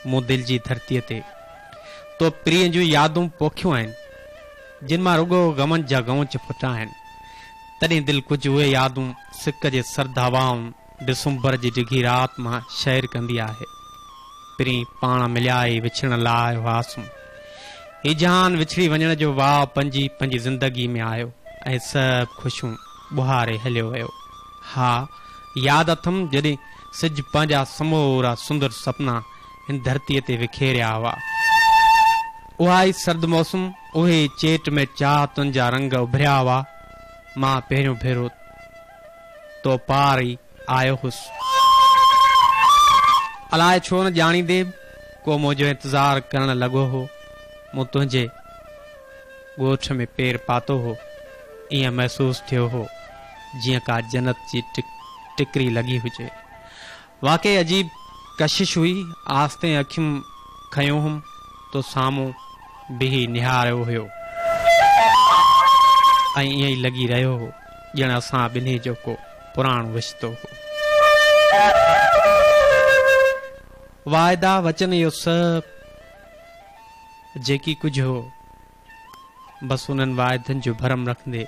मूं दिल जी धरतीअ ते तो प्रिय जूं यादूं पोखियूं आहिनि जिन मां रुगो गमन जा गऊंच फुटा आहिनि। तॾहिं दिल कुझु उहे यादूं सिक जे सर्द हवाऊं डिसंबर जी डिघी राति मां शहर कंदी आहे। प्री पाण मिलिया ई विछड़ण लाइ हुआसूं। ही जहान विछड़ी वञण जो वाह पंहिंजी पंहिंजी ज़िंदगी में आयो ऐं सभु ख़ुशियूं बुहारे हलियो वियो। हा यादि अथमि जॾहिं सिज पंहिंजा समूरा सुंदर सपना हिन धरतीअ ते विखेरिया हुआ। उहा ई सर्द मौसम, उहे चेट में चाहतुनि जा रंग उभरिया हुआ। मां पहिरियों भेरो तो पार ई आयो हुउसि। अलाए छो न ॼाणींदे को मुंहिंजो इंतज़ारु करण लॻो हो। मूं तुंहिंजे ॻोठ में पेर पातो हो। ईअं महसूसु थियो हो जीअं का जन्नत जी टिकरी लॻी हुजे। वाकई अजीब कशिश हुई। आस्ते अखियूं खयूं हुम तो साम्हूं बिही निहारियो हुयो ऐं ईअं ई लॻी रहियो हो ॼण असां ॿिन्ही जो को पुराणो रिश्तो हो। वाइदा वचन इहो सभु जेकी कुझु हो बसि उन्हनि वाइदनि जो भरम रखंदे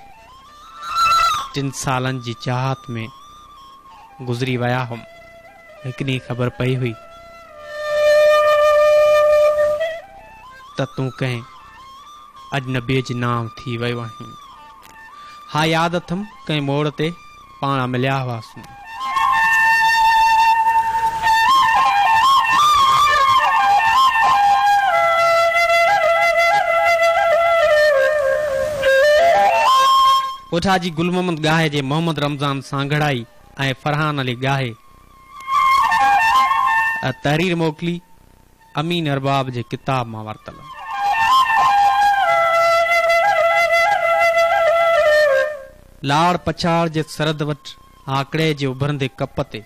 3 सालनि जी चाहत में गुज़री विया हुम। हिकु ॾींहुं ख़बर पई हुई त तूं कंहिं अजनबीअ जी नाम थी वियो आहीं। हा यादि अथमि कंहिं मोड़ ते पाण मिलिया हुआसीं। कोठा जी गुल मोहम्मद गाहे जे मोहम्मद रमज़ान सांगड़ाई ऐं फरहान अली गाहे तहरीर मोकिली अमीन अरबाब जे किताब मां वरतल। लाड़ पछाड़ जे सरद वटि आकड़े जे उभरंदे कप ते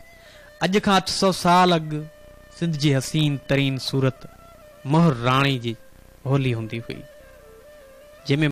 अॼु खां 800 साल अॻु सिंध जी हसीन तरीन सूरत मोहर राणी जी होली हूंदी हुई जंहिंमें